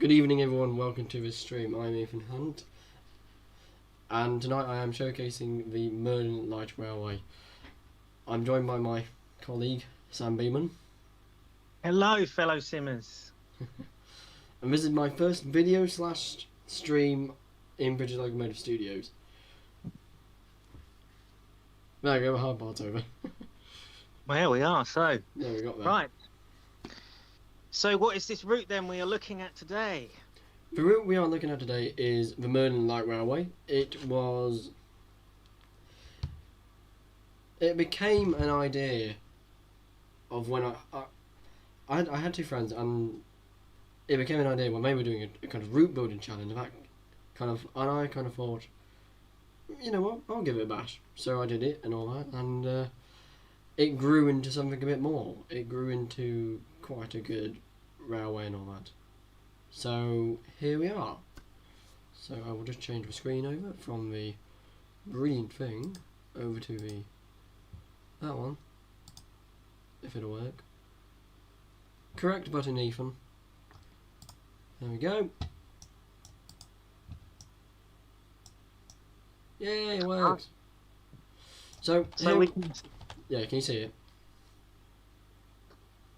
Good evening everyone, welcome to this stream. I'm Ethan Hunt and tonight I am showcasing the Merlin Light Railway. I'm joined by my colleague Sam Beeman. Hello fellow simmers. And this is my first video slash stream in British Locomotive Studios. There we go, the hard part's over. Well, here we are, so There we got that. right. So what is this route then we are looking at today? The route we are looking at today is the Merlin Light Railway. It became an idea of when I had two friends, and it became an idea when they were doing a kind of route building challenge. And I kind of thought, you know what, I'll give it a bash. So I did it and all that, and it grew into something a bit more. It grew into quite a good railway and all that. So here we are. So I will just change the screen over from the brilliant thing over to that one, if it'll work. Correct button, Ethan. There we go. Yay, it works. So we can... Yeah, can you see it?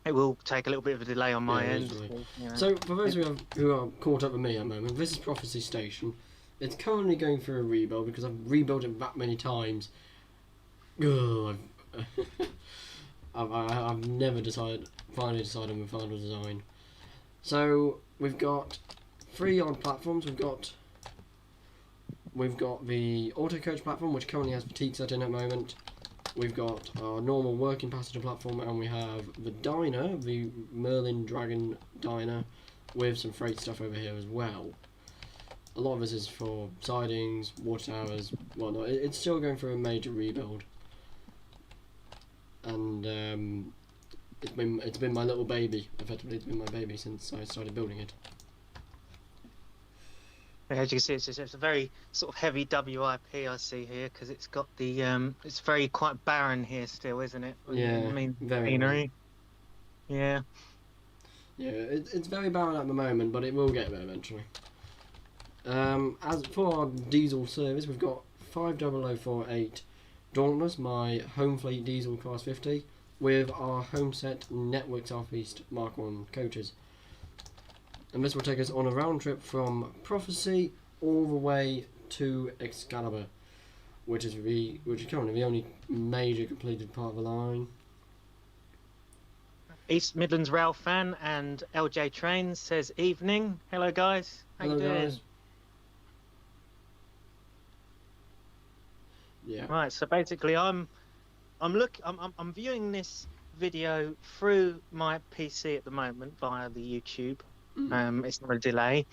It will take a little bit of a delay on my end. You know. So for those who are caught up with me at the moment, this is Prophecy Station. It's currently going through a rebuild because I've rebuilt it that many times. Ugh, I've never finally decided on the final design. So we've got 3 odd platforms. We've got the auto coach platform, which currently has fatigue set in at the moment. We've got our normal working passenger platform, and we have the diner, the Merlin Dragon diner, with some freight stuff over here as well. A lot of this is for sidings, water towers, whatnot. It's still going through a major rebuild, and it's been my little baby. Effectively, it's been my baby since I started building it. As you can see, it's a very sort of heavy WIP I see here, because it's got the it's very quite barren here still, isn't it? Yeah, I mean, very scenery. Yeah. Yeah, it's very barren at the moment, but it will get there eventually. As for our diesel service, we've got 50048 Dauntless, my home fleet diesel class 50, with our home set Network Southeast Mark 1 coaches. And this will take us on a round trip from Prophecy all the way to Excalibur, which is currently the only major completed part of the line. East Midlands Rail fan and LJ Trains says evening. Hello guys. How you doing? Guys. Yeah. Right. So basically, I'm viewing this video through my PC at the moment via the YouTube. It's not a delay,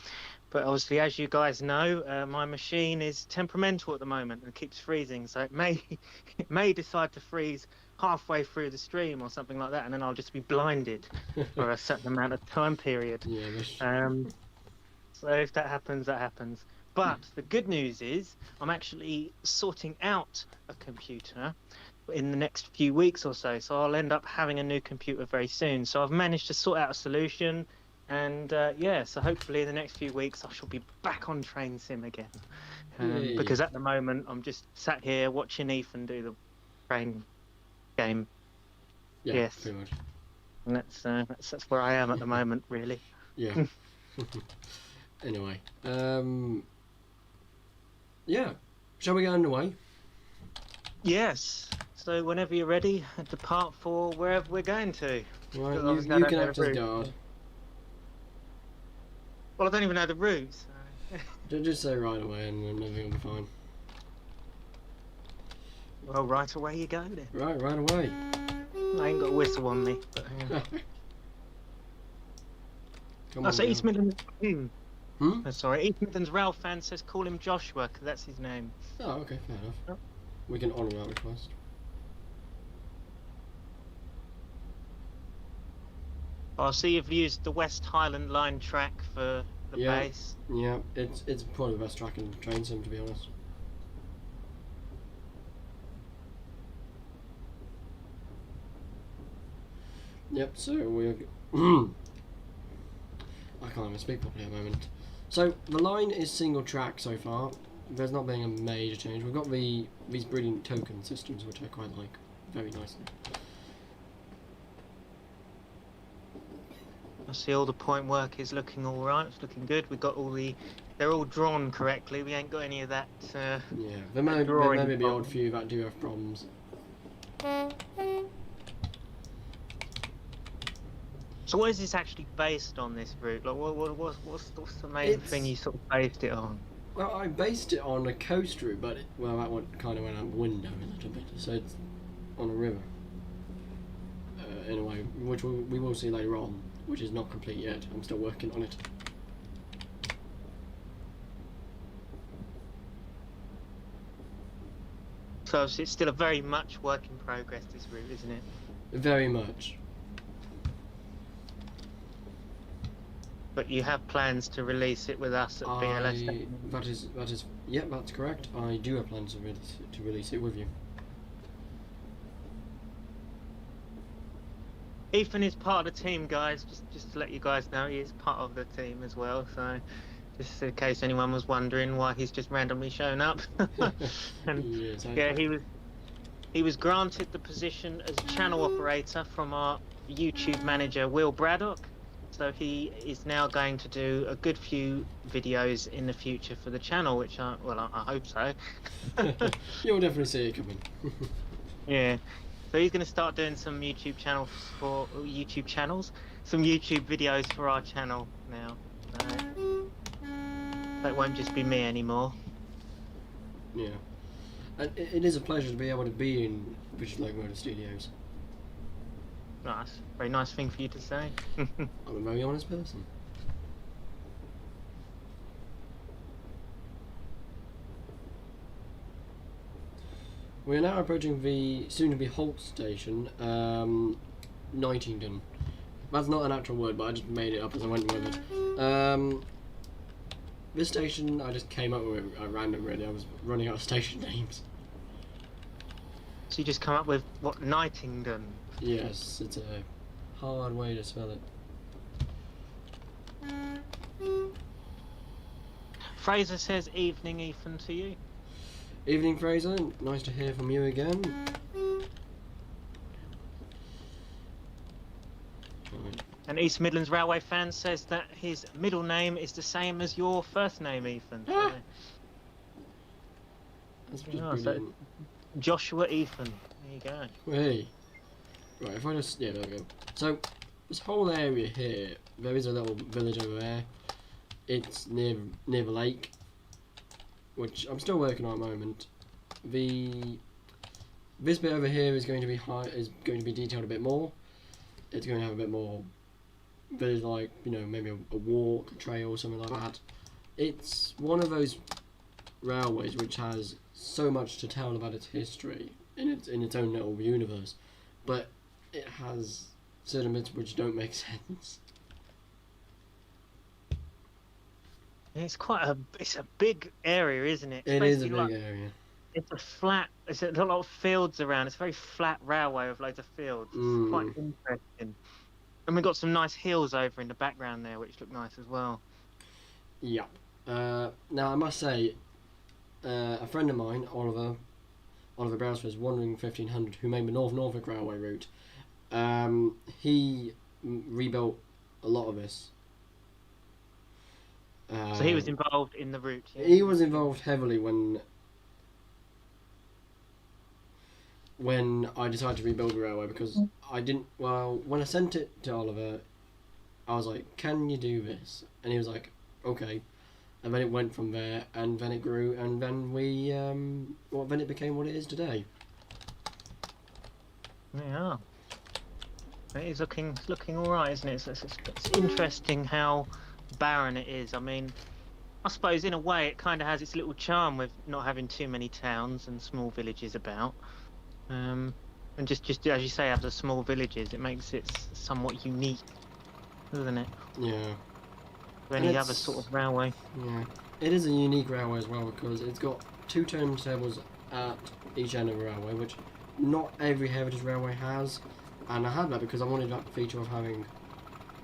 but obviously, as you guys know, my machine is temperamental at the moment and keeps freezing, so it may decide to freeze halfway through the stream or something like that, and then I'll just be blinded for a certain amount of time period. Yeah, so if that happens, that happens. But the good news is I'm actually sorting out a computer in the next few weeks or so, so I'll end up having a new computer very soon. So I've managed to sort out a solution. And yeah, so hopefully in the next few weeks I shall be back on Train Sim again, because at the moment I'm just sat here watching Ethan do the train game. Yeah, yes, pretty much. And that's where I am at the moment, really. Yeah. Anyway, yeah, shall we get underway? Yes. So whenever you're ready, depart for wherever we're going to. Right, you can act as guard. Well, I don't even know the route. So. Just say right away and then everything will be fine. Well, right away you go then. Right away. I ain't got a whistle on me. But, Come on, so East Midlands... sorry, East Midlands Rail fan says call him Joshua, because that's his name. Oh, okay, fair enough. Oh. We can honour that request. I see you've used the West Highland Line track for the base. Yeah, it's probably the best track in Train Sim, to be honest. Yep, so we're I can't even speak properly at the moment. So the line is single track so far. There's not been a major change. We've got these brilliant token systems, which I quite like very nicely. I see all the point work is looking all right. It's looking good. We've got all the. They're all drawn correctly. We ain't got any of that. Yeah, there may be the odd few that do have problems. So what is this actually based on, this route? Like, what's the main thing you sort of based it on? Well, I based it on a coast route, but that one kind of went out the window a little bit. So it's on a river, in a way, which we will see later on, which is not complete yet. I'm still working on it. So it's still a very much work in progress, this route, isn't it? Very much. But you have plans to release it with us at BLS? That is, yeah, that's correct. I do have plans to release it with you. Ethan is part of the team, guys. Just to let you guys know, he is part of the team as well. So, just in case anyone was wondering why he's just randomly shown up. And, yes, yeah, he was granted the position as channel operator from our YouTube manager, Will Braddock. So he is now going to do a good few videos in the future for the channel, which I hope so. You'll definitely see it coming. Yeah. So he's going to start doing some some YouTube videos for our channel now. So it won't just be me anymore. Yeah. And it is a pleasure to be able to be in British Locomotive Studios. Nice. Very nice thing for you to say. I'm a very honest person. We are now approaching the soon-to-be halt station, Nottingham. That's not an actual word, but I just made it up as I went with it. This station, I just came up with it at random, really. I was running out of station names. So you just come up with, what, Nottingham? Yes, it's a hard way to spell it. Fraser says evening, Ethan, to you. Evening, Fraser. Nice to hear from you again. And East Midlands Railway fan says that his middle name is the same as your first name, Ethan. So, that's just brilliant. Joshua Ethan. There you go. Hey. Right, if I just... yeah, there we go. So, this whole area here, there is a little village over there. It's near the lake, which I'm still working on at the moment. This bit over here is going to be detailed a bit more. It's going to have a bit more village, like, you know, maybe a walk, a trail, something like that. It's one of those railways which has so much to tell about its history in its own little universe, but it has certain bits which don't make sense. It's it's a big area, isn't it? It is a big area. It's a lot of fields around. It's a very flat railway with loads of fields. It's quite interesting. And we've got some nice hills over in the background there, which look nice as well. Yeah. Now I must say, a friend of mine, Oliver Brailsford's Wandering 1500, who made the Norfolk Railway route, he rebuilt a lot of this. So he was involved in the route. Yeah? He was involved heavily when I decided to rebuild the railway, because I didn't. Well, when I sent it to Oliver, I was like, "Can you do this?" And he was like, "Okay." And then it went from there, and then it grew, and then then it became what it is today. Yeah, it is looking all right, isn't it? It's interesting how barren it is. I mean, I suppose in a way it kind of has its little charm with not having too many towns and small villages about. And just as you say, have the small villages, it makes it somewhat unique, doesn't it? Yeah. For any other sort of railway. Yeah. It is a unique railway as well, because it's got 2 turntables at each end of the railway, which not every heritage railway has. And I had that because I wanted that feature of having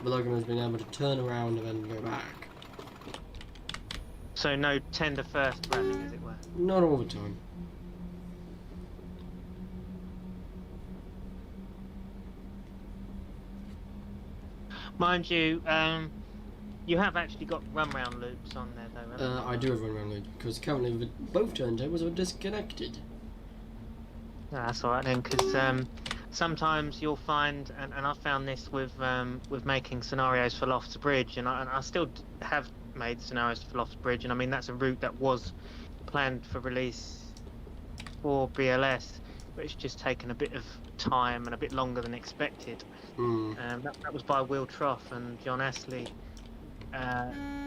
the locomotive's been able to turn around and then go back. So no tender first running, as it were. Not all the time. Mind you, you have actually got run-round loops on there, though, haven't you? I do have run around loop because currently both turntables are disconnected. No, that's all right then, because sometimes you'll find, and I found this with making scenarios for Lofts Bridge, and I still have made scenarios for Lofts Bridge, and I mean that's a route that was planned for release for BLS, but it's just taken a bit of time and a bit longer than expected. That was by Will Trough and John Astley.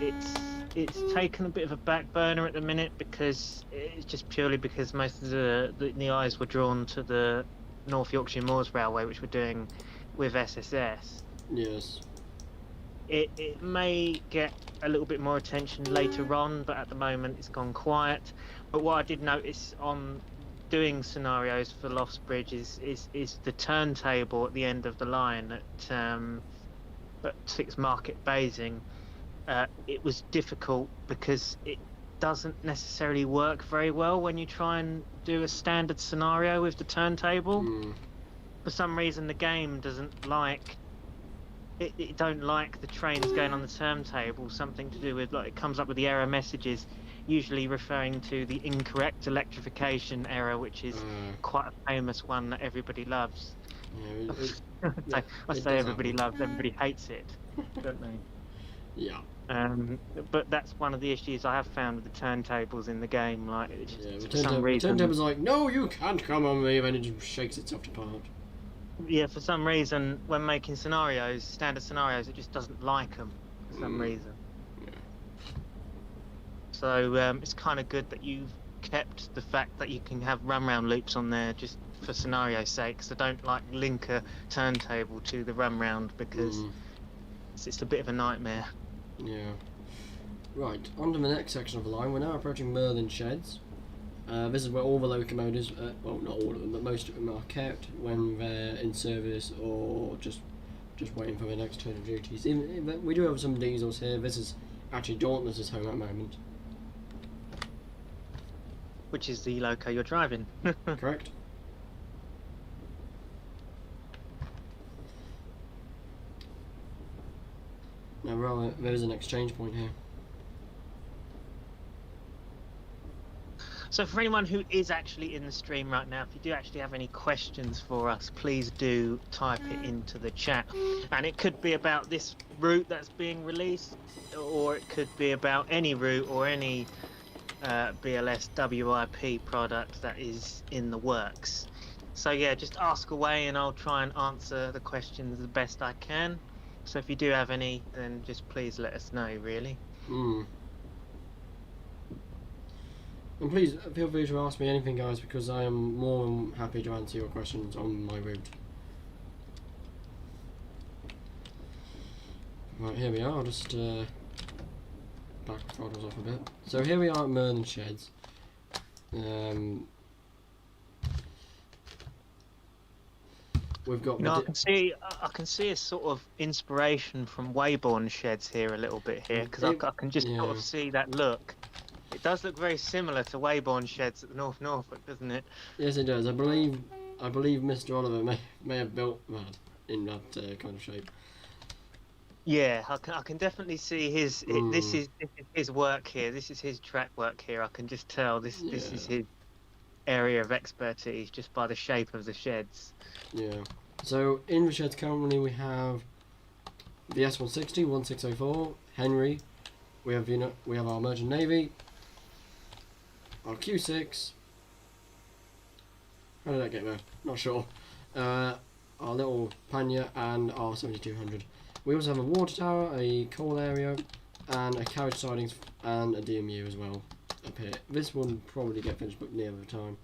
It's taken a bit of a back burner at the minute because it's just purely because most of the eyes were drawn to the North Yorkshire Moors Railway, which we're doing with SSS. Yes. It may get a little bit more attention later on, but at the moment it's gone quiet. But what I did notice on doing scenarios for Lofts Bridge is the turntable at the end of the line at 6 Market Basing. It was difficult because it doesn't necessarily work very well when you try and do a standard scenario with the turntable. For some reason the game doesn't like it don't like the trains going on the turntable. Something to do with, like, it comes up with the error messages, usually referring to the incorrect electrification error, which is quite a famous one that everybody loves. Yeah, I say everybody loves, everybody hates it, don't they? Yeah. But that's one of the issues I have found with the turntables in the game. Like, it's just, the for some reason, turntable's like, no, you can't come on me, and then it just shakes itself apart. Yeah, for some reason, when making scenarios, standard scenarios, it just doesn't like them for some reason. Yeah. So it's kind of good that you've kept the fact that you can have run-round loops on there just for scenario sake. So don't like link a turntable to the run-round because it's a bit of a nightmare. Yeah. Right, on to the next section of the line. We're now approaching Merlin Sheds. This is where all the locomotives, well, not all of them, but most of them are kept when they're in service or just waiting for their next turn of duties. We do have some diesels here. This is actually Dauntless's home at the moment. Which is the loco you're driving. Correct. Now, there is an exchange point here. So for anyone who is actually in the stream right now, if you do actually have any questions for us, please do type it into the chat. And it could be about this route that's being released, or it could be about any route or any BLS WIP product that is in the works. So yeah, just ask away and I'll try and answer the questions the best I can. So if you do have any, then just please let us know, really. And please feel free to ask me anything, guys, because I am more than happy to answer your questions on my route. Right, here we are. I'll just back the throttles off a bit. So here we are at Merlin Sheds. We've got. You know, I can see a sort of inspiration from Wayborn Sheds here a little bit here, because I can just sort of see that look. It does look very similar to Wayborn Sheds at the North Norfolk, doesn't it? Yes, it does. I believe Mr. Oliver may have built that in that kind of shape. Yeah, I can definitely see his. This is his work here. This is his track work here. I can just tell this is his area of expertise just by the shape of the sheds. Yeah. So in the sheds currently we have the S160, 1604, Henry. We have our Merchant Navy, our Q6. How did that get there? Not sure. Our little Panya and our 7200. We also have a water tower, a coal area, and a carriage sidings and a DMU as well up here. This will probably get finished but near the time.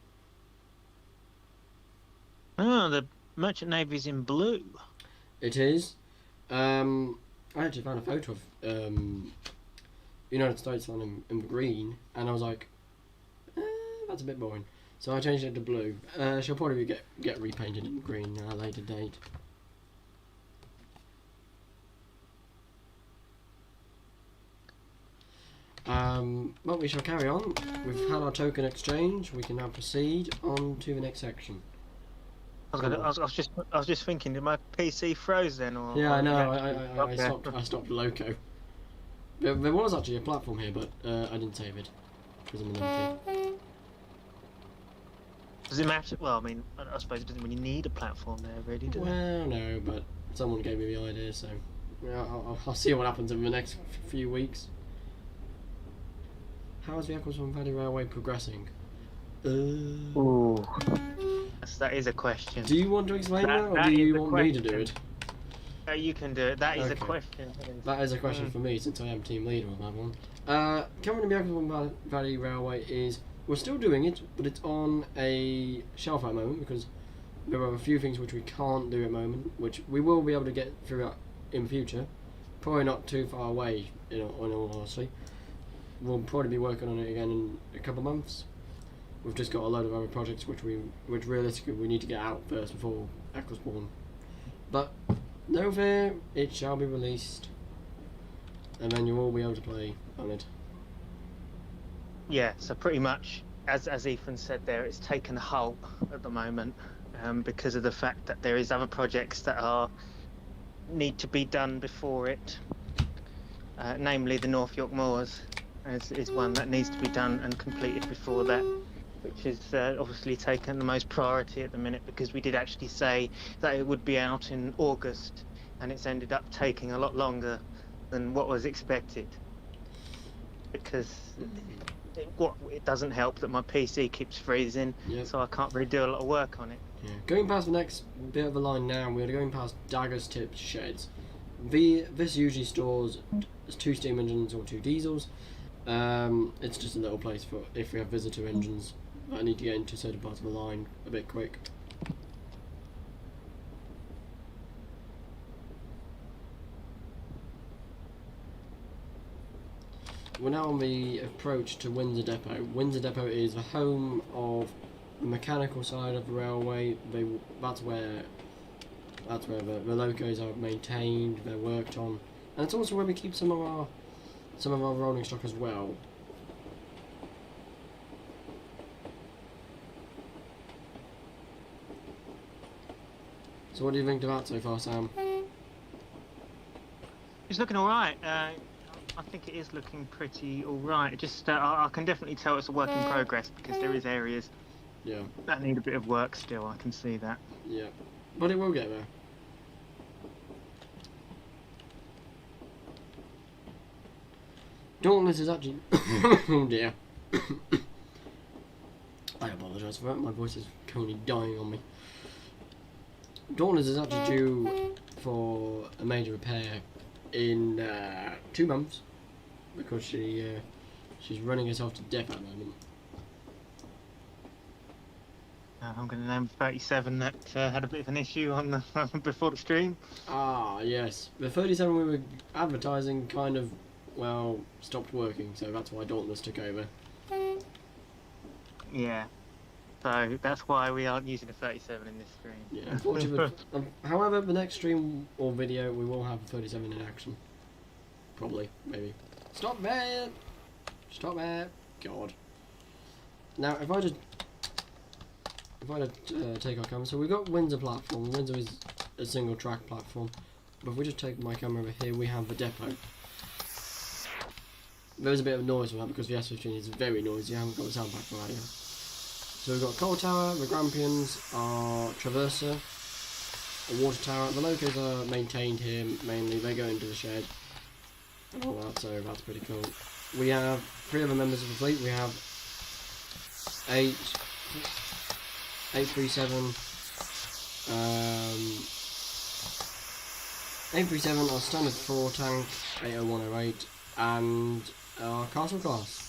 Oh, the Merchant Navy's in blue. It is. I actually found a photo of United States line in green, and I was like, that's a bit boring. So I changed it to blue. She'll probably get repainted in green at a later date. But we shall carry on. We've had our token exchange. We can now proceed on to the next section. I was just thinking, did my PC froze then, or? Yeah, I know. Okay. I stopped loco. There was actually a platform here, but I didn't save it because I'm an empty. Does it matter? Well, I mean, I suppose it doesn't really need a platform there, really, does it? Well, no, but someone gave me the idea, so yeah, I'll see what happens in the next few weeks. How is the Eccleston Valley Railway progressing? Ooh, that is a question. Do you want to explain that, or do you want me to do it? You can do it. That is a Okay. question. That is a question for me, since I am team leader on that one. Currently, the Eccleston Valley Railway is... We're still doing it, but it's on a shelf at the moment, because there are a few things which we can't do at the moment, which we will be able to get through in future. Probably not too far away, in all honesty. We'll probably be working on it again in a couple of months. We've just got a load of other projects which realistically we need to get out first before Eccleston. But no fear, it shall be released, and then you'll all be able to play on it. Yeah, so pretty much, as Ethan said there, it's taken a halt at the moment because of the fact that there is other projects that need to be done before it. Namely, the North York Moors is one that needs to be done and completed before that, which is obviously taken the most priority at the minute, because we did actually say that it would be out in August, and it's ended up taking a lot longer than what was expected, because it doesn't help that my PC keeps freezing. Yep. So I can't really do a lot of work on it. Yeah. Going past the next bit of the line now, we're going past Daggers, Tips, Sheds. This usually stores 2 steam engines or 2 diesels. It's just a little place for if we have visitor engines that need to get into certain parts of the line a bit quick. We're now on the approach to Windsor Depot. Windsor Depot is the home of the mechanical side of the railway. That's where the locos are maintained, they're worked on, and it's also where we keep some of our rolling stock as well. So what do you think of that so far, Sam? It's looking all right. I think it is looking pretty all right. Just I can definitely tell it's a work in progress, because there is areas that need a bit of work still. I can see that. Yeah, but it will get there. Dauntless is actually... oh dear. I apologise for that, my voice is currently dying on me. Dauntless is actually due for a major repair in 2 months, because she's running herself to death at the moment. I'm going to name 37 that had a bit of an issue on the before the stream. Ah, yes. The 37 we were advertising kind of, well, stopped working, so that's why Dauntless took over. Yeah. So that's why we aren't using a 37 in this stream. Yeah, unfortunately. However, the next stream or video, we will have 37 in action. Probably, maybe. Stop there! Stop there! God. Now, if I just take our camera, so we've got Windsor platform. Windsor is a single track platform. But if we just take my camera over here, we have the depot. There's a bit of noise from that because the S15 is very noisy. I haven't got the sound pack right here. So we've got Coal Tower, the Grampians, our Traverser, a Water Tower. The locos are maintained here mainly. They go into the shed and all that, so that's pretty cool. We have 3 other members of the fleet. We have 837, 837, our standard 4 tank, 80108, and our castle class.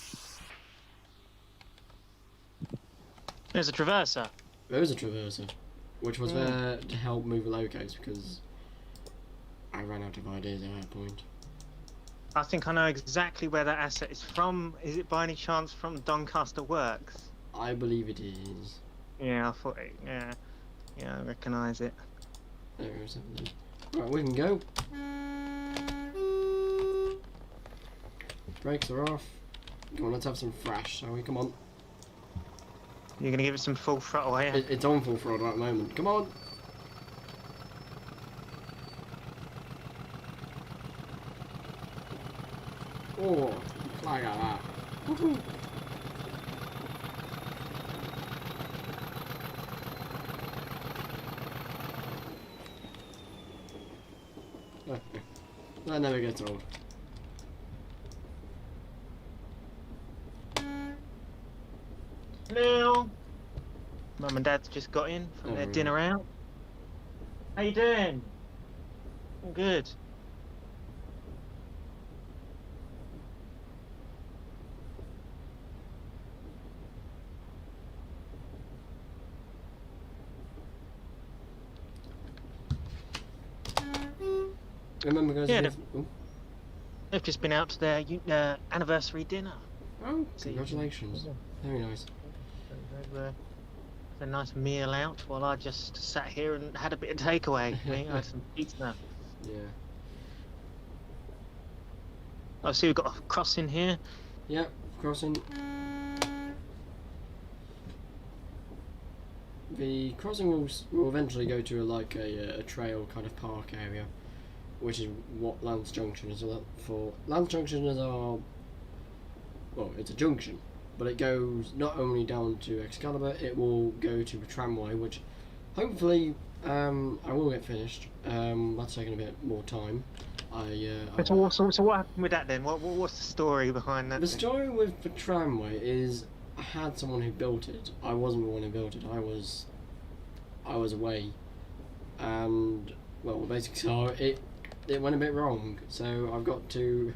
There's a Traverser. There is a Traverser, which was there to help move the locos because I ran out of ideas at that point. I think I know exactly where that asset is from. Is it by any chance from Doncaster Works? I believe it is. Yeah, I thought it. Yeah, I recognise it. There is something. Right, we can go. Brakes are off. Come on, let's have some fresh, shall we? Come on. You're gonna give it some full throttle, are you? It's on full throttle at the moment. Come on. Oh, flag out that. Woohoo. That never gets old. Hello. Mum and Dad's just got in from their dinner out. How you doing? I'm good. Remember, guys? Yeah, they've just been out to their anniversary dinner. Oh, congratulations! Very nice. Had a nice meal out while I just sat here and had a bit of takeaway. I had some pizza. Yeah. I see we've got a crossing here. Yep, crossing. The crossing will eventually go to like a trail kind of park area, which is what Lance Junction is for. Lance Junction is well, it's a junction, but it goes not only down to Excalibur, it will go to a tramway, which hopefully I will get finished. That's taking a bit more time. So what happened with that then? What's the story behind that? The story with the tramway is I had someone who built it. I wasn't the one who built it. I was away, and well, basically, so it went a bit wrong. So I've got to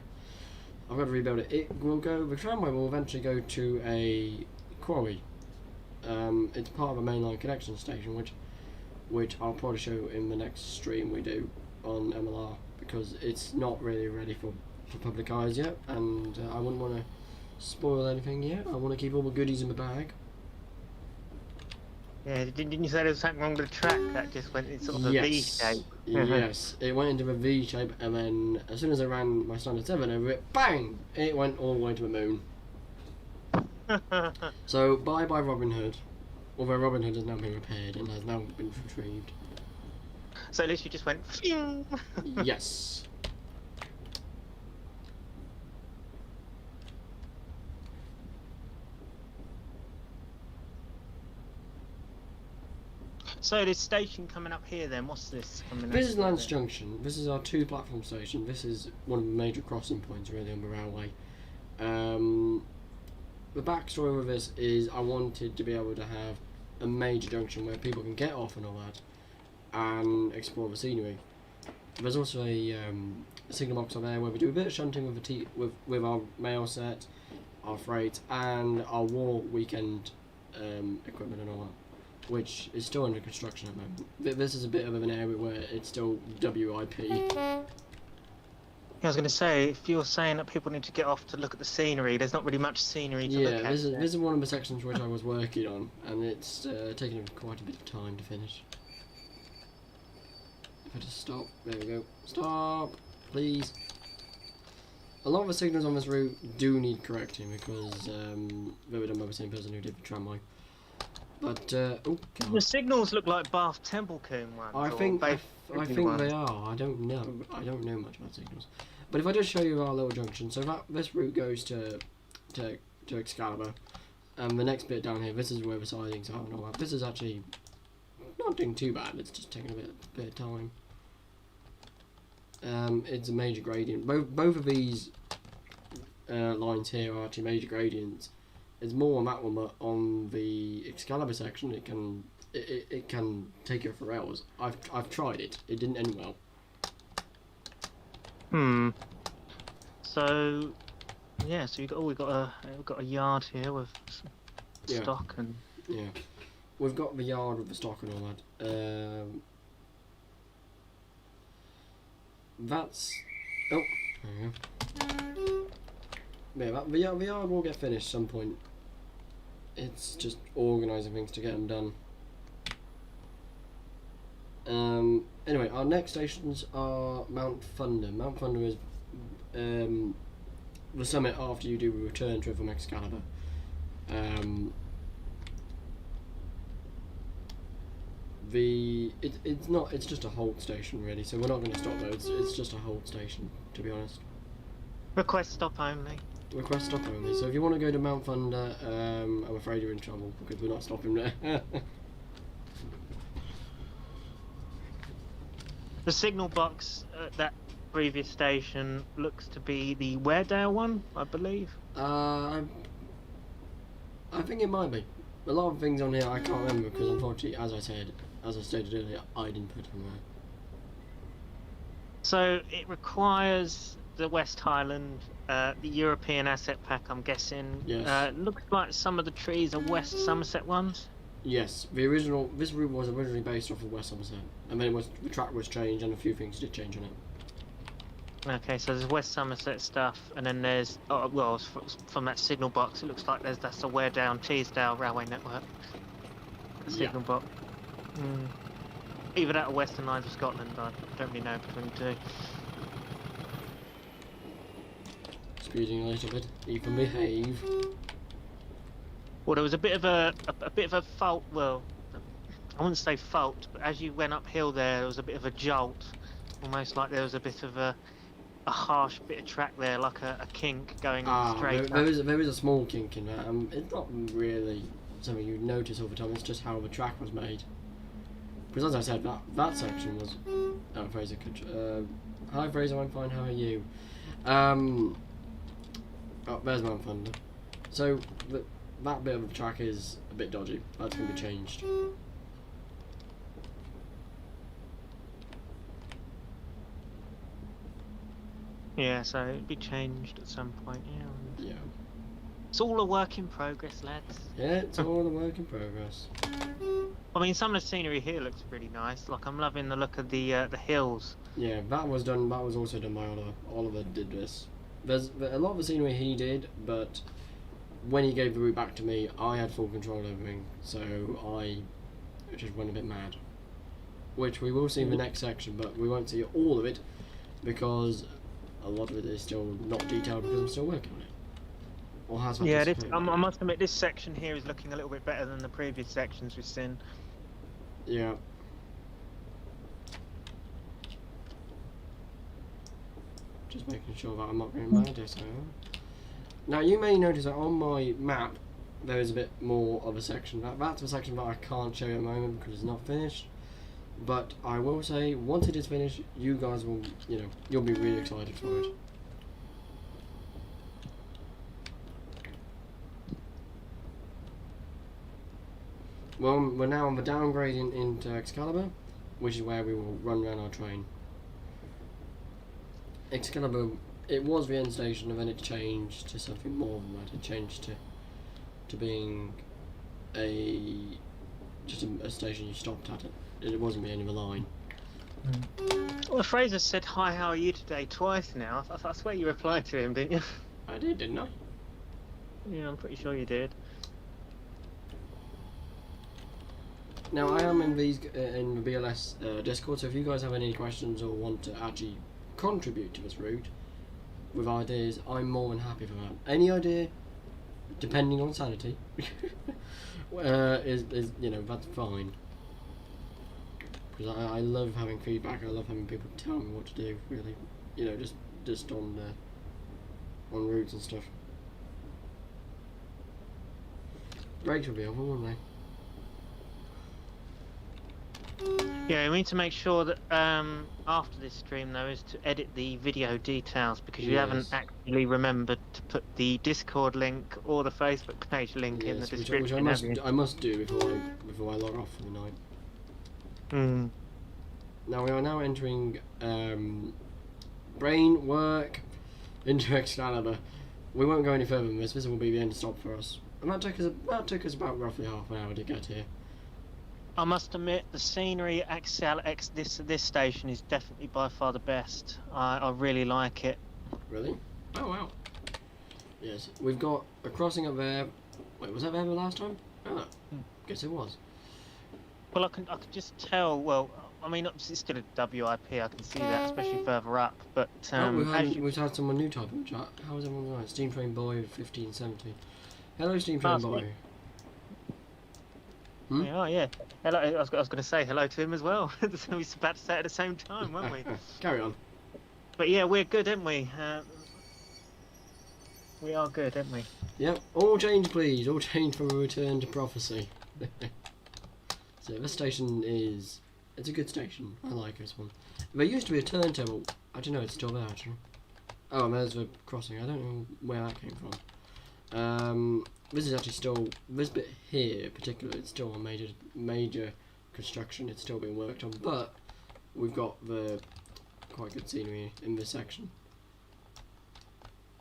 rebuild it. The tramway will eventually go to a quarry. It's part of a mainline connection station, which I'll probably show in the next stream we do on MLR, because it's not really ready for public eyes yet, and I wouldn't want to spoil anything yet. I want to keep all the goodies in the bag. Yeah, didn't you say there was something wrong with the track that just went in sort of a V shape? Yes, it went into a V shape, and then as soon as I ran my standard 7 over it, bang! It went all the way to the moon. So bye Robin Hood. Although Robin Hood has now been repaired and has now been retrieved. So at least you just went. Yes. So this station coming up here then, what's this coming up? This is Lance Junction. This is our 2-platform station. This is one of the major crossing points really on the railway. The backstory with this is I wanted to be able to have a major junction where people can get off and all that and explore the scenery. There's also a signal box up there where we do a bit of shunting with our mail set, our freight, and our war weekend equipment and all that, which is still under construction at the moment. This is a bit of an area where it's still WIP. I was going to say, if you're saying that people need to get off to look at the scenery, there's not really much scenery to look at. Yeah, this is one of the sections which I was working on, and it's taking quite a bit of time to finish. If I just stop, there we go. Stop, please. A lot of the signals on this route do need correcting because they were done by the same person who did the tramway. But oh, God. The signals look like Bath Templecoombe ones. I think they are. I don't know. I don't know much about signals. But if I just show you our little junction, so this route goes to Excalibur, and the next bit down here, this is where the sidings are and all that. This is actually not doing too bad. It's just taking a bit of time. It's a major gradient. Both of these lines here are actually major gradients. It's more on that one, but on the Excalibur section, it can take you for hours. I've tried it. It didn't end well. So yeah, so we've got a yard here with stock and we've got the yard with the stock and all that. That's there we go. Yeah, the yard will get finished some point. It's just organising things to get them done. Anyway, our next stations are Mount Thunder. Mount Thunder is the summit after you do a return trip from Excalibur. It's just a hold station really, so we're not going to stop there. It's just a hold station, to be honest. Request stop only. Request stop only. So if you want to go to Mount Thunder, I'm afraid you're in trouble because we're not stopping there. The signal box at that previous station looks to be the Weardale one, I believe. I think it might be. A lot of things on here I can't remember because unfortunately, as I stated earlier, I didn't put them there. So it requires the West Highland, the European asset pack, I'm guessing. Yes. Looks like some of the trees are West Somerset ones. Yes, this route was originally based off of West Somerset, and then the track was changed and a few things did change on it. Okay, so there's West Somerset stuff, and then there's, from that signal box, it looks like that's a Weardale Teesdale railway network. The signal box. Either that or Western Lines of Scotland, I don't really know between the two. Speeding a little bit, you can behave. Well, there was a bit of a fault. Well, I wouldn't say fault, but as you went uphill there was a bit of a jolt, almost like there was a bit of a harsh bit of track there, like a kink going straight. There is a small kink in that. It's not really something you'd notice over time. It's just how the track was made. Because as I said, that section was. Oh, Fraser could. Hi Fraser, I'm fine. How are you? Oh, there's Mount Thunder. So that bit of the track is a bit dodgy. That's going to be changed. Yeah, so it'd be changed at some point. Yeah. Yeah. It's all a work in progress, lads. Yeah, it's all a work in progress. I mean, some of the scenery here looks pretty nice. Like, I'm loving the look of the hills. Yeah, that was also done by Oliver. Oliver did this. There's a lot of the scenery he did, but when he gave the route back to me, I had full control over everything, so I just went a bit mad. Which we will see in the next section, but we won't see all of it because a lot of it is still not detailed because I'm still working on it. Or has I must admit, this section here is looking a little bit better than the previous sections we've seen. Yeah. Just making sure that I'm not going mad, yes I am. Now you may notice that on my map there is a bit more of a section. That's a section that I can't show you at the moment because it's not finished. But I will say, once it is finished, you guys will, you'll be really excited for it. Well, we're now on the downgrade into Excalibur, which is where we will run around our train. Excalibur, it was the end station and then it changed to something more than that. It changed to being just a station you stopped at. It wasn't the end of the line. Well, Fraser said, "Hi, how are you today?" twice now. I swear you replied to him, didn't you? I did, didn't I? Yeah, I'm pretty sure you did. Now I am in the BLS Discord, so if you guys have any questions or want to actually contribute to this route with ideas, I'm more than happy for that. Any idea, depending on sanity, is that's fine. Because I love having feedback. I love having people tell me what to do. Really, just on routes and stuff. Brakes will be over, won't they? Yeah, we need to make sure that after this stream though is to edit the video details because you haven't actually remembered to put the Discord link or the Facebook page link in the description. Which I must do before I log off for the night. Now we are now entering brain work into Excalibur. We won't go any further than this. This will be the end stop for us, and that took us about roughly half an hour to get here. I must admit, the scenery at this station is definitely by far the best. I really like it. Really? Oh wow. Yes, we've got a crossing up there. Wait, was that there the last time? Oh, guess it was. Well, I could just tell. Well, I mean, obviously it's still a WIP. I can see that, especially further up. But we've had someone new type in chat. How is everyone right? Steam Train Boy 1570. Hello, Steam Train Boy. Oh yeah. Hello. I was going to say hello to him as well. We were about to say it at the same time, weren't we? Carry on. But yeah, we're good, aren't we? We are good, aren't we? Yep. All change, please. All change from a return to prophecy. So this station is... It's a good station. I like this one. There used to be a turntable. I don't know. It's still there actually. Oh, and there's the crossing. I don't know where that came from. This is actually still... This bit here, particularly, it's still on major construction. It's still being worked on, but we've got the quite good scenery in this section.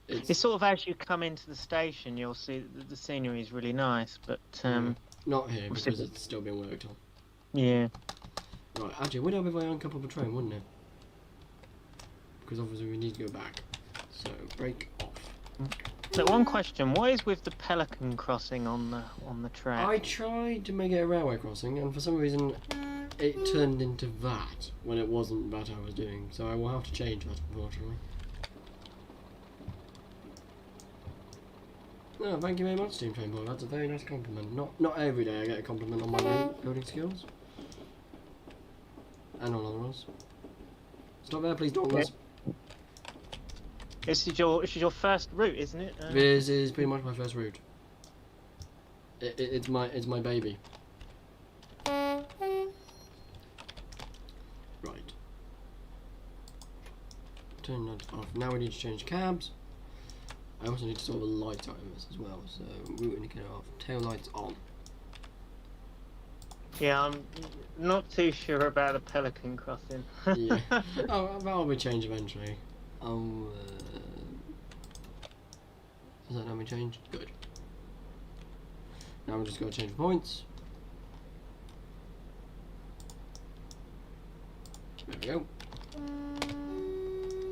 It's sort of as you come into the station, you'll see the scenery is really nice, but not here because it's still being worked on. Yeah. Right, actually, would help if I uncouple the train, wouldn't it? Because obviously we need to go back. So break off. So one question: what is with the pelican crossing on the track? I tried to make it a railway crossing, and for some reason, it turned into that when it wasn't that I was doing. So I will have to change that, unfortunately. No, thank you very much, Steam Train Boy. That's a very nice compliment. Not every day I get a compliment on my building skills. And on other ones. Stop there, please, Douglas. This is your first route, isn't it? This is pretty much my first route. It's my baby. Right. Turn that off. Now we need to change cabs. I also need to sort the lights out in this as well. So route indicator off. Tail lights on. Yeah, I'm not too sure about the pelican crossing. Yeah. Oh, that'll be changed eventually. Does that now be changed? Good. Now we're just going to change the points. There we go.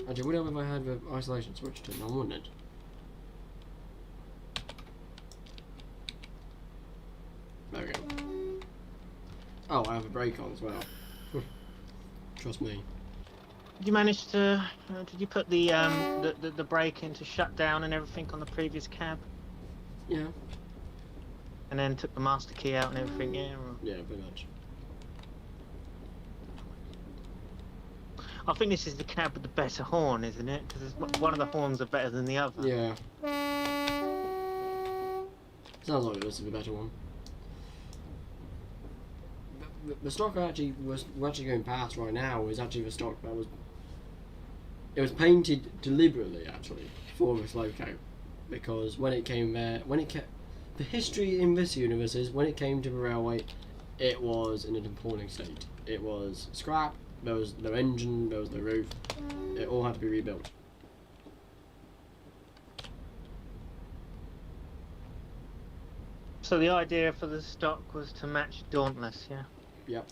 Actually, would help if I had the isolation switch turned on, wouldn't it? There we go. Oh, I have a brake on as well. Trust me. Did you manage to? Did you put the brake in to shut down and everything on the previous cab? Yeah. And then took the master key out and everything. Yeah. Or... Yeah, pretty much. I think this is the cab with the better horn, isn't it? Because one of the horns are better than the other. Yeah. Sounds like this is the better one. The stock we're actually going past right now is actually the stock that was. It was painted deliberately actually for this loco, because when it came there, the history in this universe is when it came to the railway, it was in an appalling state. It was scrap. There was no engine. There was no roof. It all had to be rebuilt. So the idea for the stock was to match Dauntless, yeah. Yep.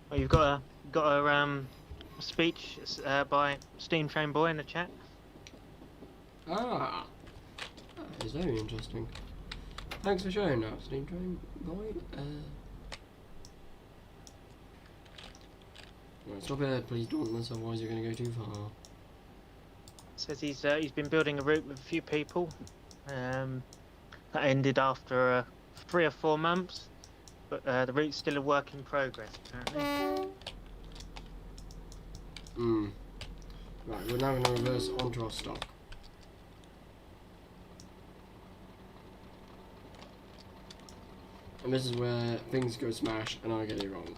Well, you've got a speech by Steam Train Boy in the chat. Ah, that is very interesting. Thanks for sharing that, Steam Train Boy. Right, stop here, please, Dauntless, otherwise you're going to go too far. Says he's been building a route with a few people. That ended after 3 or 4 months, but the route's still a work in progress apparently. Right, we're now going to reverse onto our stock. And this is where things go smash and I get it wrong.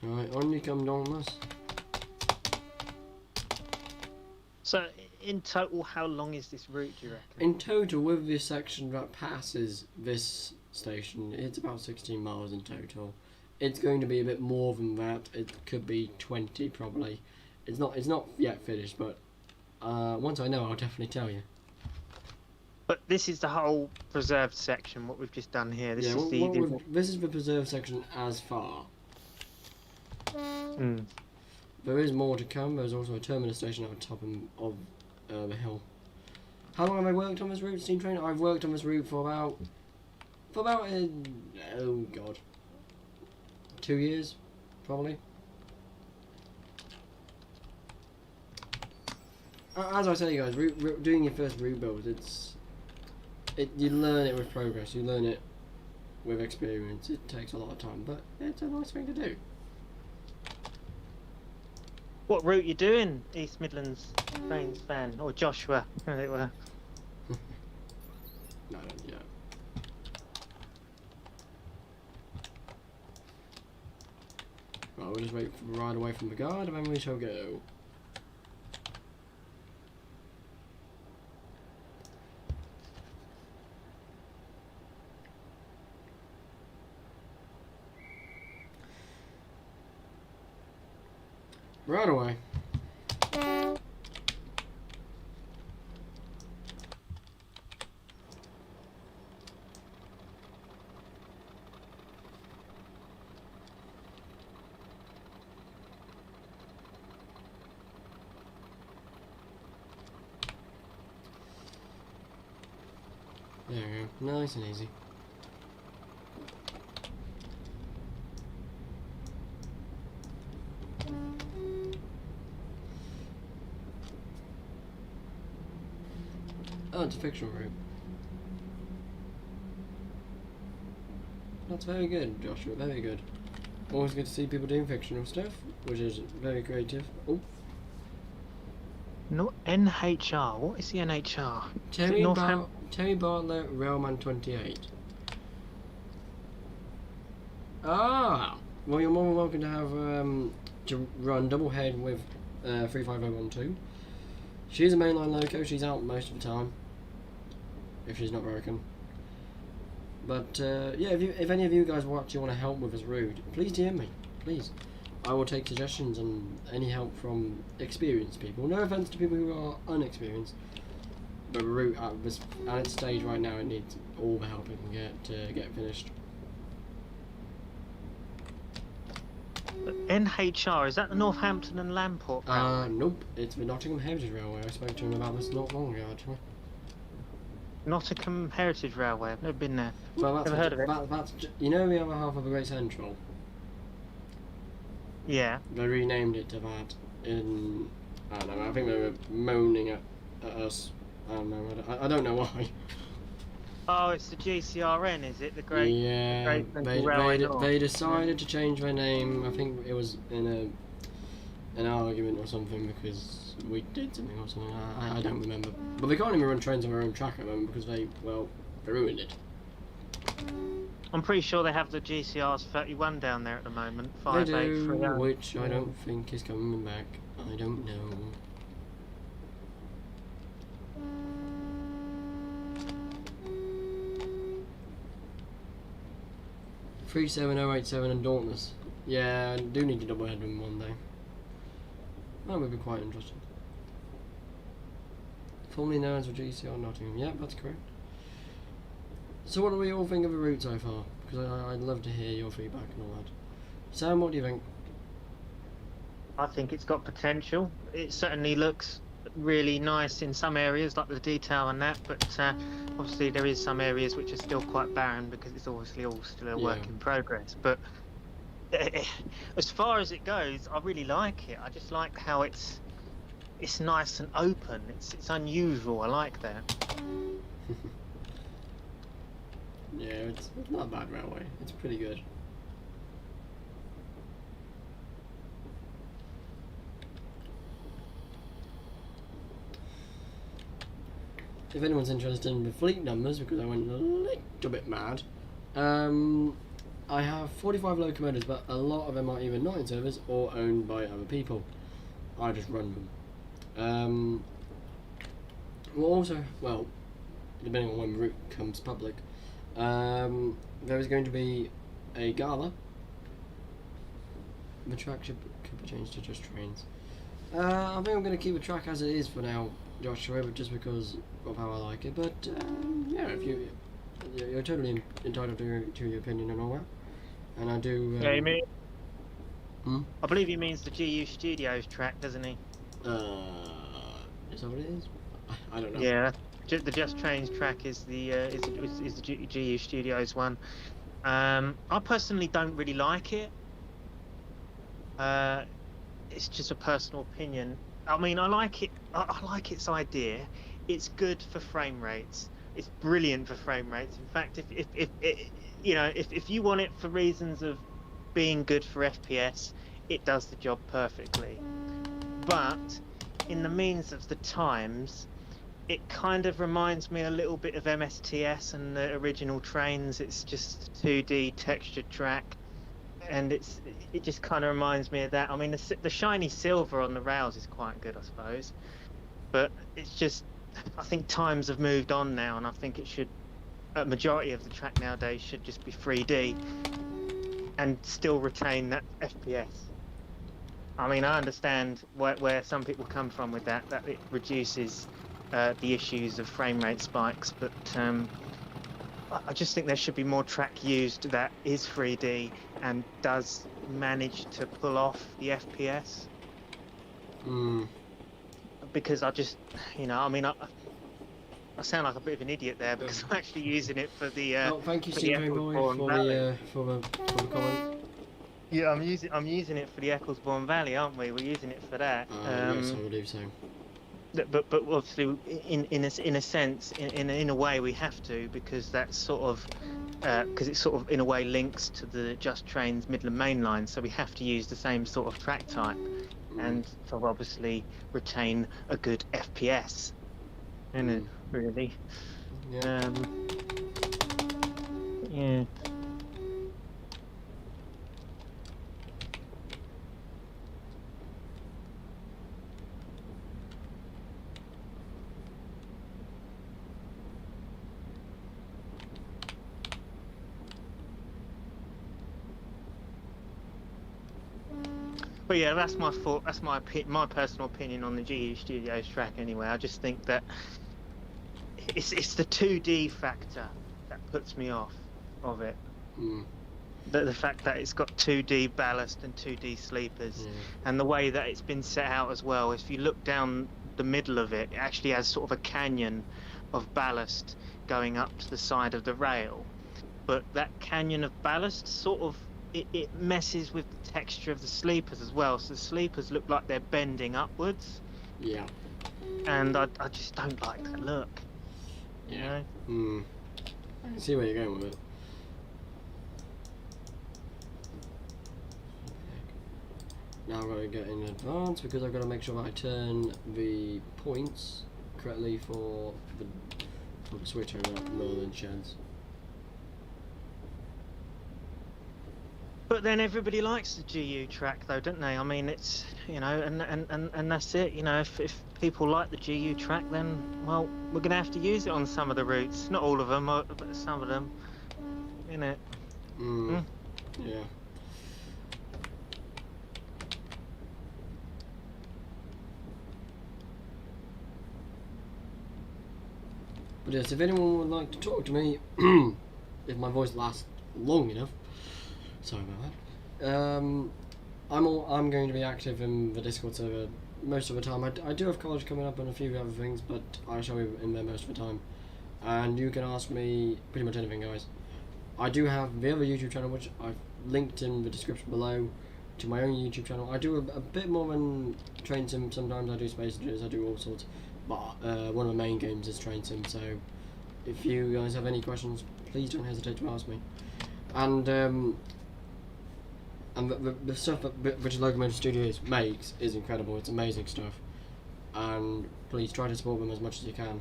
Right, on you come, Dauntless. So, in total, how long is this route, do you reckon? In total, with this section that passes this station, it's about 16 miles in total. It's going to be a bit more than that. It could be 20 probably. It's not yet finished, but once I know, I'll definitely tell you. But this is the whole preserved section. What we've just done here. This is this is the preserved section as far. There is more to come. There's also a terminus station at the top of the hill. How long have I worked on this route, Steam Train? I've worked on this route for about oh god, 2 years, probably. As I say, guys, doing your first route build, you learn it with progress. You learn it with experience. It takes a lot of time, but it's a nice thing to do. What route you doing, East Midlands Trains fan, or Joshua, as it were? No, yeah. Right, we'll just wait for the ride away from the guard, and then we shall go. Right away. There we go. Nice and easy. Oh, it's a fictional route. That's very good, Joshua, very good. Always good to see people doing fictional stuff, which is very creative. Oh. Not NHR. What is the NHR? Terry Bartlett, Railman 28. Ah! Well, you're more than welcome to have to run double head with 35012. She's a mainline loco, she's out most of the time. If she's not broken. But yeah, if any of you guys actually want to help with this route, please DM me, please. I will take suggestions and any help from experienced people. No offense to people who are unexperienced, but the route at its stage right now, it needs all the help it can get to get finished. NHR, is that the Northampton and Lamport Railway? Nope, it's the Nottingham Heritage Railway. I spoke to him about this not long ago, actually. Nottingham Heritage Railway, I've never been there. Well, that's never heard of it. That's you know the other half of the Great Central? Yeah. They renamed it to that in, I don't know, I think they were moaning at us. I don't know, I don't know why. Oh, it's the GCRN, is it? The Great, yeah, the Great Central Railway North. they decided to change their name. I think it was in an argument or something because we did something or something. I don't remember. But they can't even run trains on their own track at the moment because they ruined it. I'm pretty sure they have the GCR's 31 down there at the moment. They do, 5830. which I don't think is coming back. I don't know. Three 7087 and Dauntless. Yeah, I do need to double head them one day. That would be quite interesting. Formerly known as the GCR Nottingham. Yeah, that's correct. So what do we all think of the route so far? Because I'd love to hear your feedback and all that. Sam, what do you think? I think it's got potential. It certainly looks really nice in some areas, like the detail and that, but obviously there is some areas which are still quite barren because it's obviously all still a work in progress. But as far as it goes, I really like it. I just like how it's nice and open. It's unusual. I like that. Yeah, it's not a bad railway. It's pretty good. If anyone's interested in the fleet numbers, because I went a little bit mad, I have 45 locomotives, but a lot of them are either not in service or owned by other people. I just run them. Well, depending on when the route comes public, there is going to be a gala. The track could be changed to just trains. I think I'm going to keep the track as it is for now, Joshua, just because of how I like it. But yeah, if you're totally entitled to your opinion and all that, and I do. Yeah, you mean? I believe he means the GU Studios track, doesn't he? Is that what it is? I don't know. Yeah, the Just Trains track is the GU Studios one. I personally don't really like it. It's just a personal opinion. I mean, I like it. I like its idea. It's good for frame rates. It's brilliant for frame rates. In fact, if you want it for reasons of being good for FPS, it does the job perfectly. But in the means of the times, it kind of reminds me a little bit of MSTS and the original trains. It's just 2D textured track, and it just kind of reminds me of that. I mean, the shiny silver on the rails is quite good, I suppose, but it's just, I think times have moved on now, and I think a majority of the track nowadays should just be 3D and still retain that FPS. I mean, I understand where some people come from with that it reduces the issues of frame rate spikes, but I just think there should be more track used that is 3D and does manage to pull off the FPS. Because I just, I mean, I sound like a bit of an idiot there because I'm actually using it for the. Thank you, Steve Boy, for the comment. Yeah, I'm using it for the Ecclesbourne Valley, aren't we? We're using it for that. Yes, I believe so. But obviously, in a sense, in a way, we have to, because that's sort of because it sort of in a way links to the Just Trains Midland Main Line, so we have to use the same sort of track type, and so obviously retain a good FPS. Isn't it really? Yeah. Yeah. But yeah, that's my thought. That's my personal opinion on the GU Studios track. Anyway, I just think that it's the 2D factor that puts me off of it. The fact that it's got 2D ballast and 2D sleepers, and the way that it's been set out as well. If you look down the middle of it, it actually has sort of a canyon of ballast going up to the side of the rail. But that canyon of ballast sort of it messes with the texture of the sleepers as well. So the sleepers look like they're bending upwards. Yeah. And I just don't like that look. Yeah. I can see where you're going with it. Now I've got to get in advance because I've got to make sure I turn the points correctly for the switch over at Merlin Sheds. But then everybody likes the GU track, though, don't they? I mean, it's and that's it. If people like the GU track, then well, we're gonna have to use it on some of the routes. Not all of them, but some of them. Innit? Yeah. But yes, if anyone would like to talk to me, if my voice lasts long enough, sorry about that. I'm going to be active in the Discord server most of the time. I do have college coming up and a few other things, but I shall be in there most of the time. And you can ask me pretty much anything, guys. I do have the other YouTube channel, which I've linked in the description below, to my own YouTube channel. I do a bit more than Train Sim. Sometimes I do Space Ages, I do all sorts. But one of the main games is Train Sim, so if you guys have any questions, please don't hesitate to ask me. And the stuff that British Locomotive Studios makes is incredible. It's amazing stuff, and please try to support them as much as you can.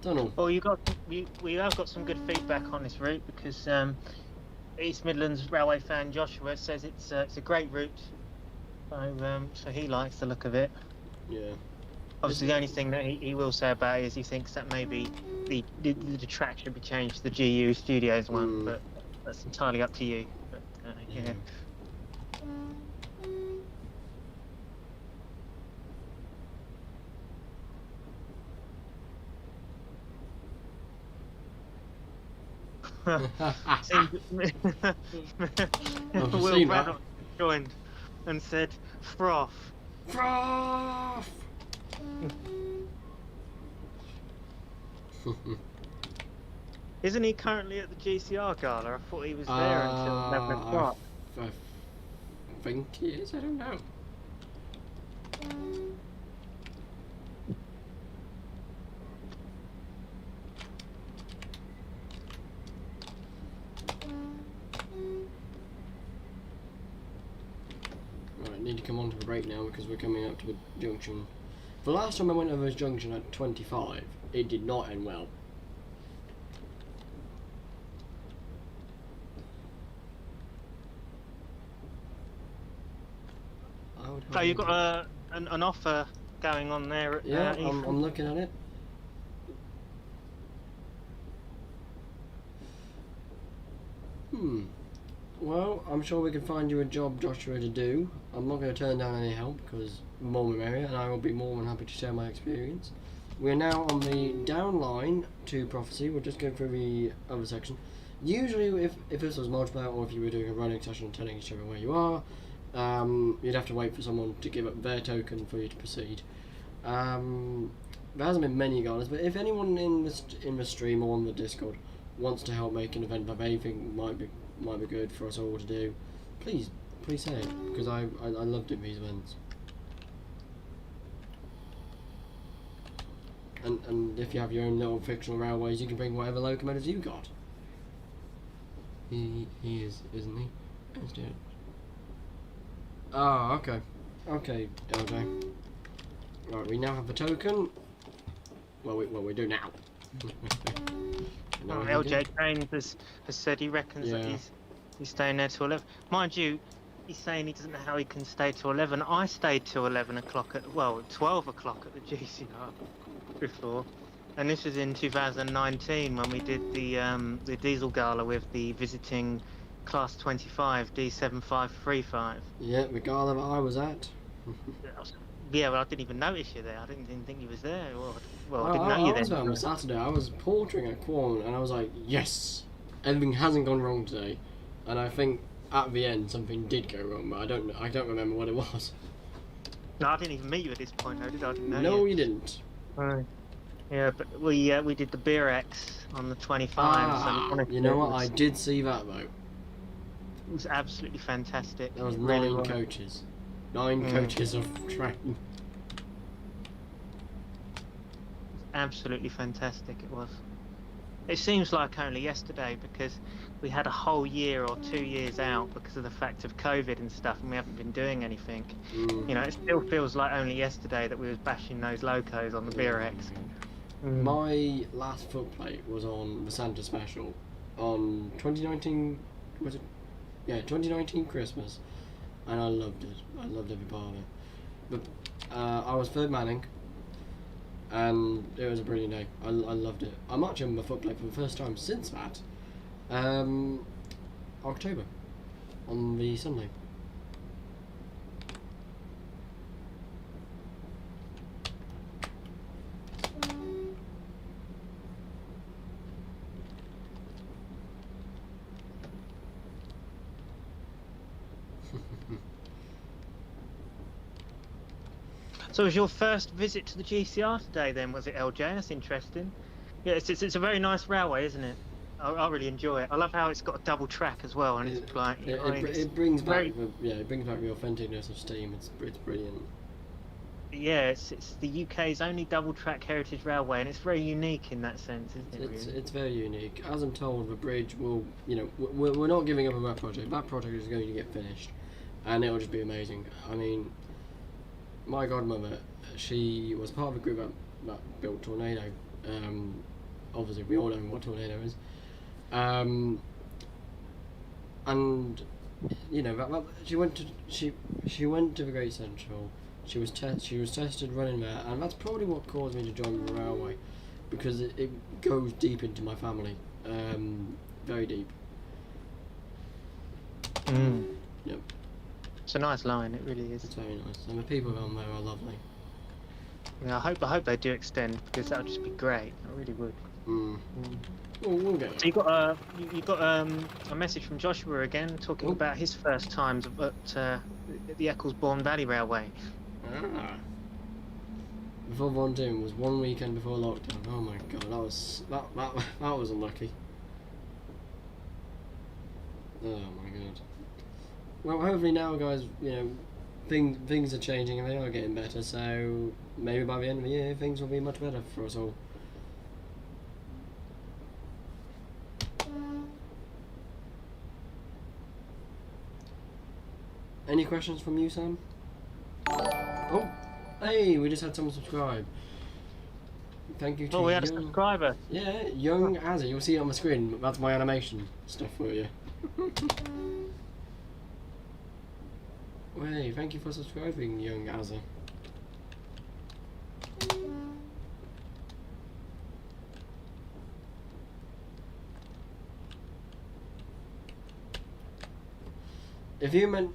Donald. Well, we have got some good feedback on this route because East Midlands Railway fan Joshua says it's a great route, so he likes the look of it. Yeah. Obviously, the only thing that he will say about it is he thinks that maybe the track should be changed to the GU Studios one, but that's entirely up to you. But, yeah. Seemed- I've Will seen Braddock joined and said, "Froth." Froth! Isn't he currently at the GCR gala? I thought he was there until 11 o'clock. I think he is, I don't know. Right, need to come on to the break now because we're coming up to a junction. The last time I went over this junction at 25, it did not end well. So you've got an offer going on there. Yeah, I'm looking at it. Well, I'm sure we can find you a job, Joshua, to do. I'm not going to turn down any help because more the merrier, and I will be more than happy to share my experience. We're now on the down line to prophecy. We'll just go through the other section. Usually, if this was multiplayer or if you were doing a running session and telling each other where you are, you'd have to wait for someone to give up their token for you to proceed. There hasn't been many galas, but if anyone in the stream or on the Discord wants to help make an event that they think might be good for us all to do, please say it, because I love doing these events. And if you have your own little fictional railways, you can bring whatever locomotives you got. He is, isn't he? Let's do it. Oh, okay. Okay, LJ. Right, we now have the token. Well, we do now. LJ James has said he reckons that he's staying there till 11. Mind you, he's saying he doesn't know how he can stay till 11. I stayed till 11 o'clock 12 o'clock at the GCR before. And this was in 2019 when we did the diesel gala with the visiting Class 25 D7535. Yeah, the gala that I was at. Yeah, well, I didn't even notice you there. I didn't even think you was there. Well, I didn't know you I was then. there on Saturday. I was portering at Quorn, and I was like, yes, everything hasn't gone wrong today. And I think at the end something did go wrong, but I don't remember what it was. No, I didn't even meet you at this point, though, did I? I didn't know No, you didn't. Right. Yeah, but we did the Beer X on the 25. You know what? I did see that though. It was absolutely fantastic. There was really 9 coaches. 9 coaches of train. Absolutely fantastic it was. It seems like only yesterday because we had a whole year or 2 years out because of the fact of COVID and stuff, and we haven't been doing anything. You know, it still feels like only yesterday that we was bashing those locos on the Beer X. My last footplate was on the Santa Special on 2019. Was it? Yeah, 2019 Christmas, and I loved it. I loved every part of it. But I was third manning, and it was a brilliant day. I loved it. I'm actually on my footplate for the first time since that. October, on the Sunday. So it was your first visit to the GCR today then, was it, LJ? That's interesting. Yeah, it's a very nice railway, isn't it? I really enjoy it. I love how it's got a double track as well, and it's like it brings back it brings back the authenticness of steam. It's brilliant. Yeah, it's the UK's only double track heritage railway, and it's very unique in that sense, isn't it? Really? It's very unique. As I'm told, the bridge will, we're not giving up on that project. That project is going to get finished, and it'll just be amazing. I mean, my godmother, she was part of a group that built Tornado. Obviously, we all know what Tornado is. And she went to the Great Central. She was tested running there, and that's probably what caused me to join the railway, because it goes deep into my family, very deep. Yep. It's a nice line, it really is. It's very nice, and the people on there are lovely. Yeah, I hope they do extend, because that would just be great. I really would. We'll get So there. you got a message from Joshua again, talking Oh. about his first times at the Ecclesbourne Valley Railway. Ah. Before volunteering was one weekend before lockdown. Oh my god, that was unlucky. Oh my god. Well, hopefully now, guys, you know, things are changing and they are getting better. So maybe by the end of the year, things will be much better for us all. Any questions from you, Sam? Oh, hey, we just had someone subscribe. Thank you to Oh, we had a subscriber. Yeah, young Azzy. You'll see it on the screen. That's my animation stuff for you. Hey, thank you for subscribing, young Azzy. If you meant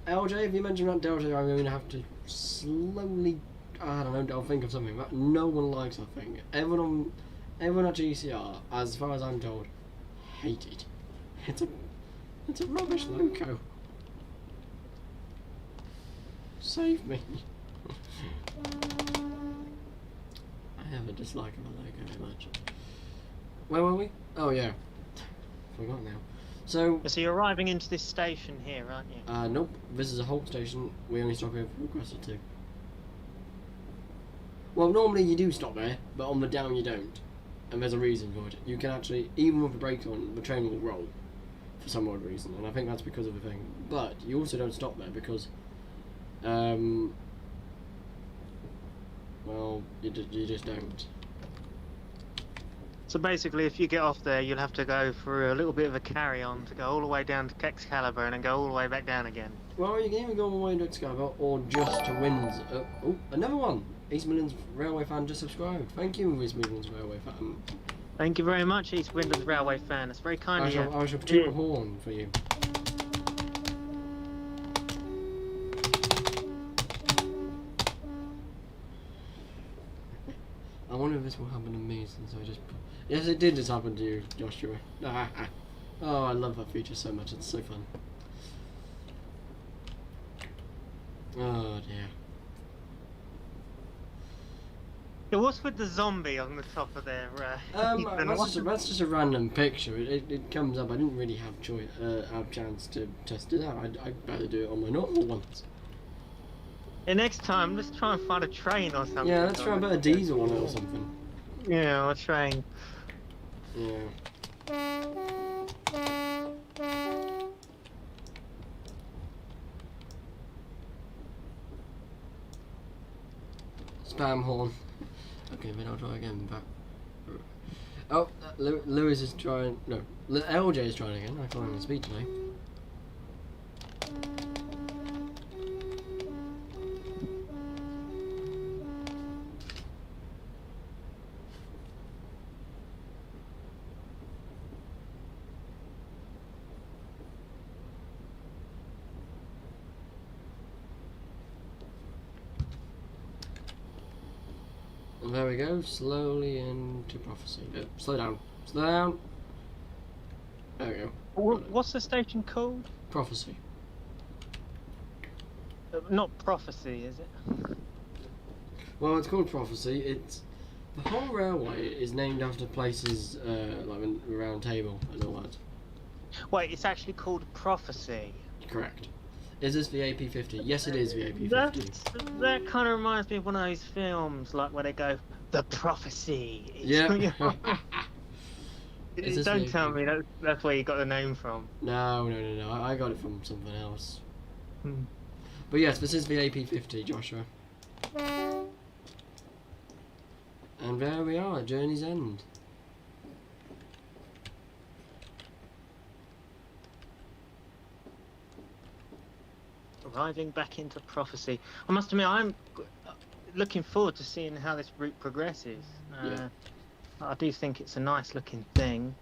LJ, if you mention that LJ, I'm going to have to slowly, I don't know, I'll think of something. But no one likes that thing. Everyone at GCR, as far as I'm told, hate it. It's a rubbish logo. Save me. I have a dislike of the logo very much. Where were we? Oh yeah. Forgot now. So you're arriving into this station here, aren't you? nope. This is a halt station. We only stop here if requested to. Well, normally you do stop there, but on the down you don't. And there's a reason for it. You can actually, even with the brakes on, the train will roll for some odd reason, and I think that's because of the thing. But you also don't stop there because, well, you just don't. So basically, if you get off there, you'll have to go for a little bit of a carry-on to go all the way down to Excalibur and then go all the way back down again. Well, you can even go all the way to Excalibur or just to Windsor. Oh, another one! East Midlands Railway fan just subscribed. Thank you, East Midlands Railway fan. Thank you very much, East Midlands Railway fan. That's very kind of you. I shall toot a horn for you. I wonder if this will happen to me since I just... Yes, it did just happen to you, Joshua. Oh, I love that feature so much. It's so fun. Oh, dear. Yeah, what's with the zombie on the top of their... That's just a random picture. It comes up. I didn't really have chance to test it out. I'd better do it on my normal ones. Yeah, next time, let's try and find a train or something. Yeah, let's try and put a diesel on it or something. Yeah, a train. Yeah. Spam horn. Okay, then I'll try again. But oh, Lewis is trying. No, LJ is trying again. I can't even speak today. And there we go, slowly into prophecy. Slow down. Slow down. There we go. What's the station called? Prophecy. Not Prophecy, is it? Well, it's called Prophecy. It's the whole railway is named after places like the Round Table and all that. Wait, it's actually called Prophecy. Correct. Is this the AP50? Yes, it is the AP50. That kind of reminds me of one of those films, like where they go, the prophecy. Yeah. Don't tell me that's where you got the name from. No. I got it from something else. Hmm. But yes, this is the AP50, Joshua. And there we are, Journey's End. Arriving back into Prophecy. I must admit, I'm looking forward to seeing how this route progresses. Yeah. I do think it's a nice looking thing.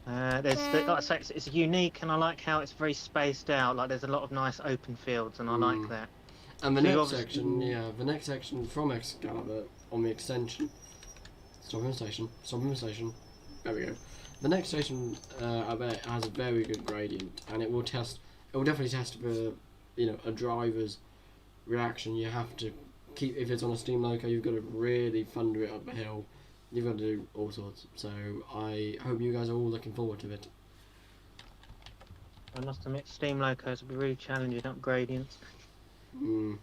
Like I say, it's unique, and I like how it's very spaced out. Like there's a lot of nice open fields, and I like that. And the next section from Excalibur on the extension. Stop in the station. There we go. The next station, I bet, has a very good gradient, and it will test. It will definitely test for, you know, a driver's reaction. You have to keep, if it's on a steam loco, you've got to really thunder it up a hill. You've got to do all sorts. So I hope you guys are all looking forward to it. I must admit, steam locos will be really challenging up gradients. Mm.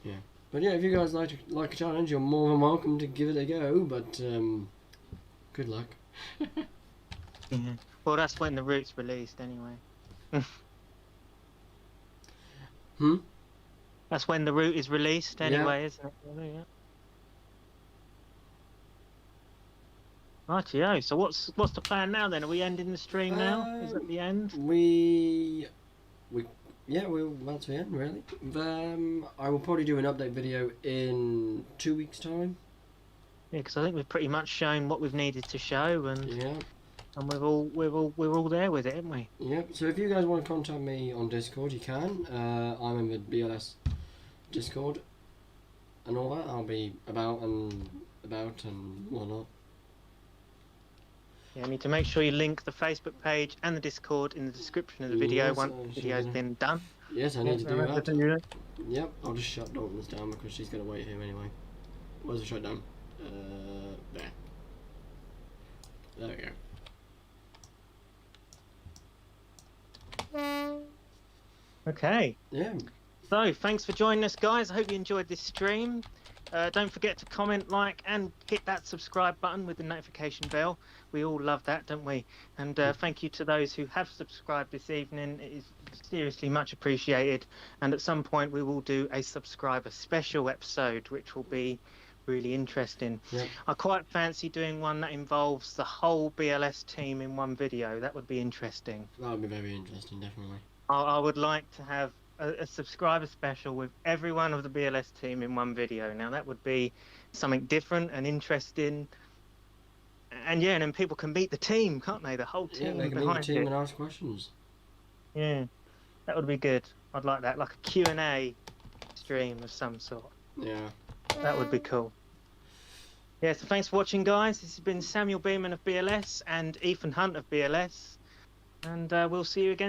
Yeah. But yeah, if you guys like a challenge, you're more than welcome to give it a go. But good luck. Yeah. Well, that's when the route's released, anyway. Hmm. That's when the route is released, anyway, Yeah. isn't it? Yeah. Rightio. So what's the plan now then? Are we ending the stream now? Is it the end? Yeah, we're about to end, really. I will probably do an update video in 2 weeks' time. Yeah, because I think we've pretty much shown what we've needed to show, and Yeah. and we're all there with it, haven't we? Yep. So if you guys want to contact me on Discord, you can. I'm in the BLS Discord and all that. I'll be about and whatnot. Yeah, I need to make sure you link the Facebook page and the Discord in the description of the video Yes, once I the video's should. been done. Yes, I need to do remember that. to do that. Yep. I'll just shut Dalton's down because she's gonna wait here anyway. Where's the shutdown? There. There we go. Okay. Yeah. So, thanks for joining us, guys. I hope you enjoyed this stream. Don't forget to comment, like, and hit that subscribe button with the notification bell. We all love that, don't we? And thank you to those who have subscribed this evening. It is seriously much appreciated. And at some point, we will do a subscriber special episode, which will be really interesting. Yep. I quite fancy doing one that involves the whole BLS team in one video. That would be interesting. That would be very interesting, definitely. I would like to have a subscriber special with every one of the BLS team in one video. Now that would be something different and interesting, and yeah, and then people can meet the team, can't they? The whole team. Yeah, they can meet the team and ask questions. Yeah, that would be good. I'd like that, like a Q&A stream of some sort. Yeah. That would be cool. Yeah, so thanks for watching, guys. This has been Samuel Beeman of BLS and Ethan Hunt of BLS, and we'll see you again